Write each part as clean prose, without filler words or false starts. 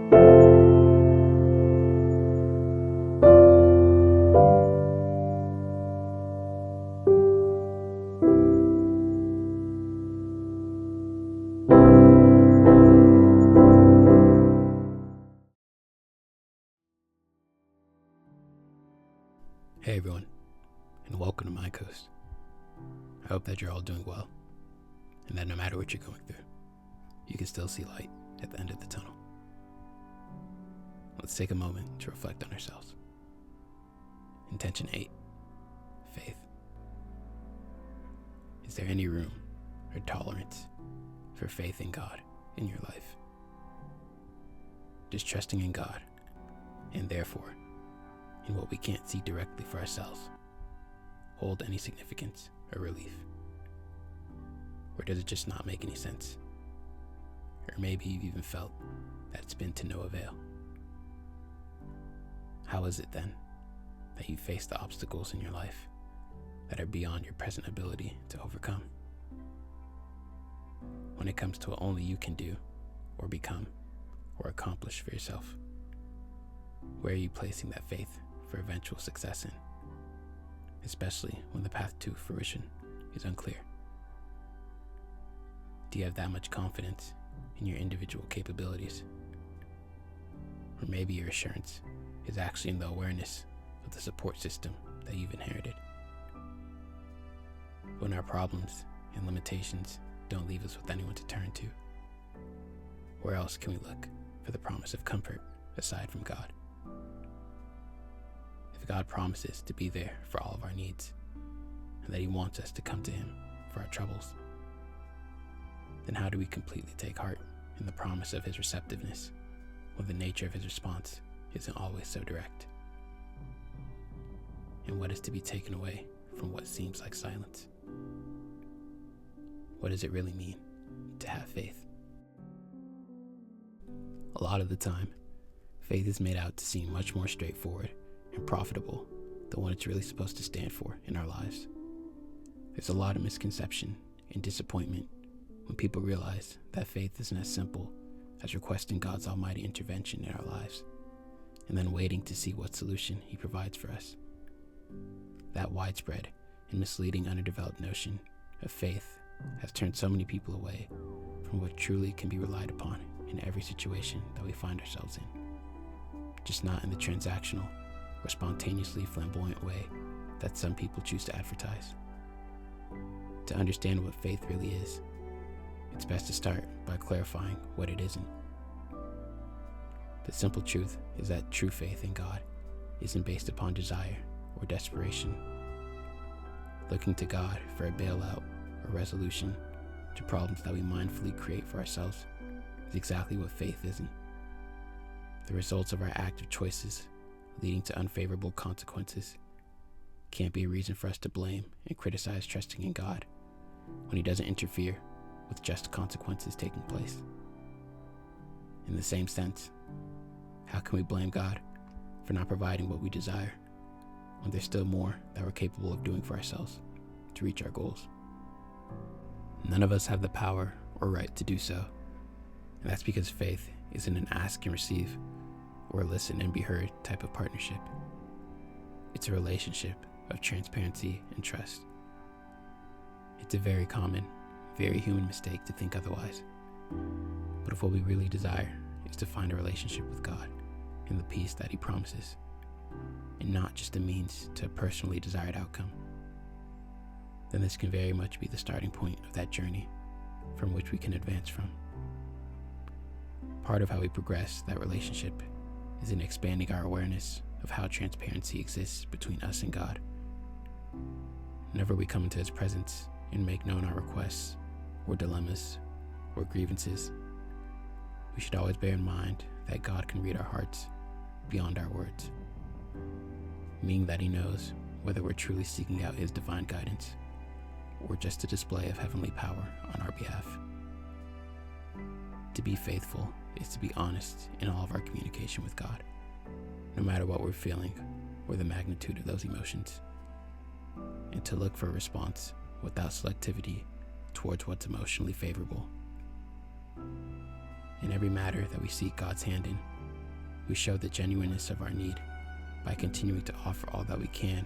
Hey everyone, and welcome to My Coast. I hope that you're all doing well, and that no matter what you're going through, you can still see light at the end of the tunnel. Let's take a moment to reflect on ourselves. Intention 8, faith. Is there any room or tolerance for faith in God in your life? Just trusting in God, and therefore in what we can't see directly for ourselves, hold any significance or relief? Or does it just not make any sense? Or maybe you've even felt that it's been to no avail. How is it then that you face the obstacles in your life that are beyond your present ability to overcome? When it comes to what only you can do or become or accomplish for yourself, where are you placing that faith for eventual success in, especially when the path to fruition is unclear? Do you have that much confidence in your individual capabilities? Or maybe your assurance is actually in the awareness of the support system that you've inherited. When our problems and limitations don't leave us with anyone to turn to, where else can we look for the promise of comfort aside from God? If God promises to be there for all of our needs, and that He wants us to come to Him for our troubles, then how do we completely take heart in the promise of His receptiveness when the nature of His response isn't always so direct? And what is to be taken away from what seems like silence? What does it really mean to have faith? A lot of the time, faith is made out to seem much more straightforward and profitable than what it's really supposed to stand for in our lives. There's a lot of misconception and disappointment when people realize that faith isn't as simple as requesting God's almighty intervention in our lives and then waiting to see what solution He provides for us. That widespread and misleading underdeveloped notion of faith has turned so many people away from what truly can be relied upon in every situation that we find ourselves in, just not in the transactional or spontaneously flamboyant way that some people choose to advertise. To understand what faith really is, it's best to start by clarifying what it isn't. The simple truth is that true faith in God isn't based upon desire or desperation. Looking to God for a bailout or resolution to problems that we mindfully create for ourselves is exactly what faith isn't. The results of our active choices leading to unfavorable consequences can't be a reason for us to blame and criticize trusting in God when He doesn't interfere with just consequences taking place. In the same sense, how can we blame God for not providing what we desire when there's still more that we're capable of doing for ourselves to reach our goals? None of us have the power or right to do so, and that's because faith isn't an ask and receive or a listen and be heard type of partnership. It's a relationship of transparency and trust. It's a very common, very human mistake to think otherwise. But if what we really desire is to find a relationship with God and the peace that He promises, and not just a means to a personally desired outcome, then this can very much be the starting point of that journey from which we can advance from. Part of how we progress that relationship is in expanding our awareness of how transparency exists between us and God. Whenever we come into His presence and make known our requests or dilemmas or grievances, we should always bear in mind that God can read our hearts beyond our words, meaning that He knows whether we're truly seeking out His divine guidance or just a display of heavenly power on our behalf. To be faithful is to be honest in all of our communication with God, no matter what we're feeling or the magnitude of those emotions, and to look for a response without selectivity towards what's emotionally favorable. In every matter that we seek God's hand in, we show the genuineness of our need by continuing to offer all that we can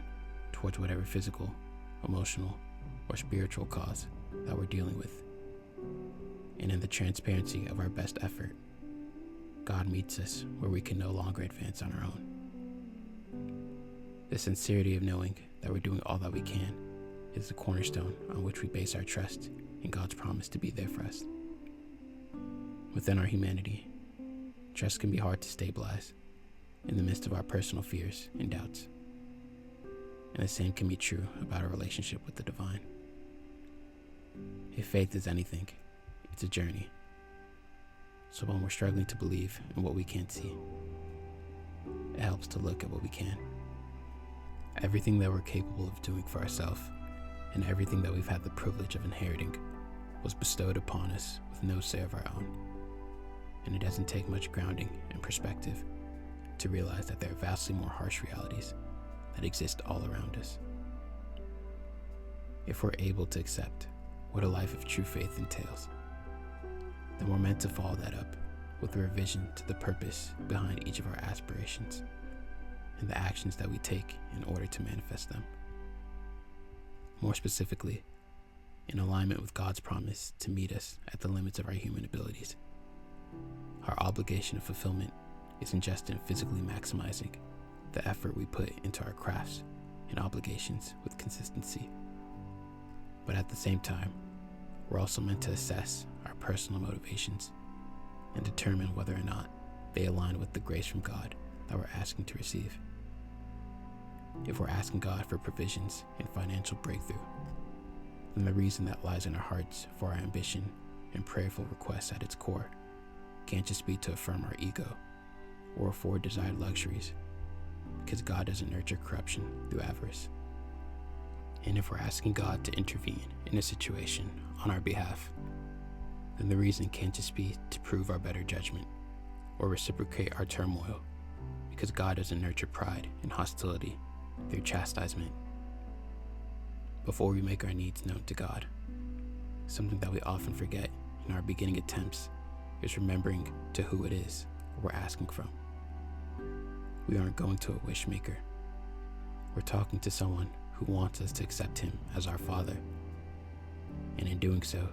towards whatever physical, emotional, or spiritual cause that we're dealing with. And in the transparency of our best effort, God meets us where we can no longer advance on our own. The sincerity of knowing that we're doing all that we can is the cornerstone on which we base our trust in God's promise to be there for us. Within our humanity, trust can be hard to stabilize in the midst of our personal fears and doubts. And the same can be true about our relationship with the divine. If faith is anything, it's a journey. So when we're struggling to believe in what we can't see, it helps to look at what we can. Everything that we're capable of doing for ourselves and everything that we've had the privilege of inheriting was bestowed upon us with no say of our own. And it doesn't take much grounding and perspective to realize that there are vastly more harsh realities that exist all around us. If we're able to accept what a life of true faith entails, then we're meant to follow that up with a revision to the purpose behind each of our aspirations and the actions that we take in order to manifest them. More specifically, in alignment with God's promise to meet us at the limits of our human abilities. Our obligation of fulfillment isn't just in physically maximizing the effort we put into our crafts and obligations with consistency, but at the same time, we're also meant to assess our personal motivations and determine whether or not they align with the grace from God that we're asking to receive. If we're asking God for provisions and financial breakthrough, then the reason that lies in our hearts for our ambition and prayerful requests at its core can't just be to affirm our ego or afford desired luxuries, because God doesn't nurture corruption through avarice. And if we're asking God to intervene in a situation on our behalf, then the reason can't just be to prove our better judgment or reciprocate our turmoil, because God doesn't nurture pride and hostility through chastisement. Before we make our needs known to God, something that we often forget in our beginning attempts is remembering to who it is we're asking from. We aren't going to a wish maker. We're talking to someone who wants us to accept him as our Father, and in doing so,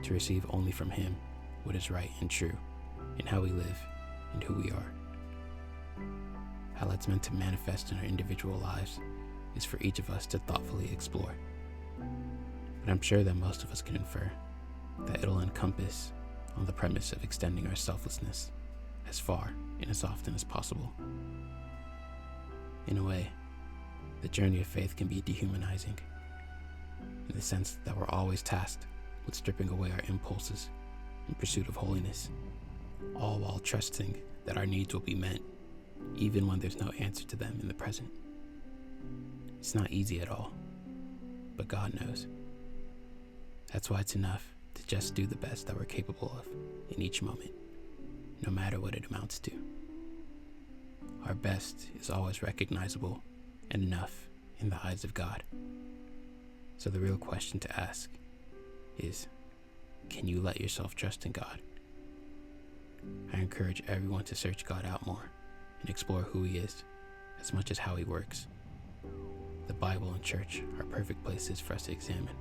to receive only from him what is right and true in how we live and who we are. How that's meant to manifest in our individual lives is for each of us to thoughtfully explore. But I'm sure that most of us can infer that it'll encompass on the premise of extending our selflessness as far and as often as possible. In a way, the journey of faith can be dehumanizing, in the sense that we're always tasked with stripping away our impulses in pursuit of holiness, all while trusting that our needs will be met, even when there's no answer to them in the present. It's not easy at all, but God knows. That's why it's enough to just do the best that we're capable of in each moment, no matter what it amounts to. Our best is always recognizable and enough in the eyes of God. So the real question to ask is, can you let yourself trust in God? I encourage everyone to search God out more and explore who he is as much as how he works. The Bible and church are perfect places for us to examine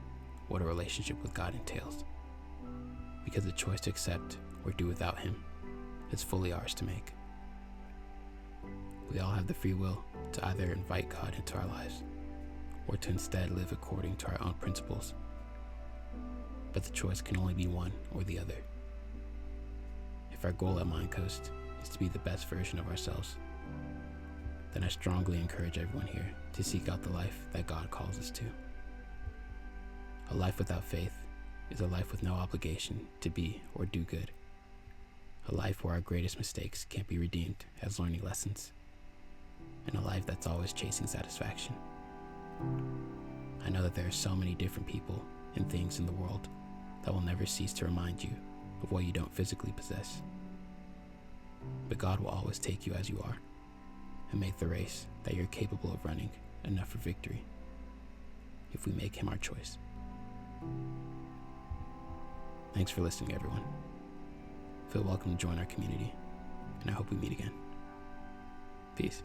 what a relationship with God entails, because the choice to accept or do without him is fully ours to make. We all have the free will to either invite God into our lives or to instead live according to our own principles. But the choice can only be one or the other. If our goal at Mind Coast is to be the best version of ourselves, then I strongly encourage everyone here to seek out the life that God calls us to. A life without faith is a life with no obligation to be or do good. A life where our greatest mistakes can't be redeemed as learning lessons. And a life that's always chasing satisfaction. I know that there are so many different people and things in the world that will never cease to remind you of what you don't physically possess. But God will always take you as you are and make the race that you're capable of running enough for victory, if we make him our choice. Thanks for listening, everyone. Feel welcome to join our community, and I hope we meet again. Peace.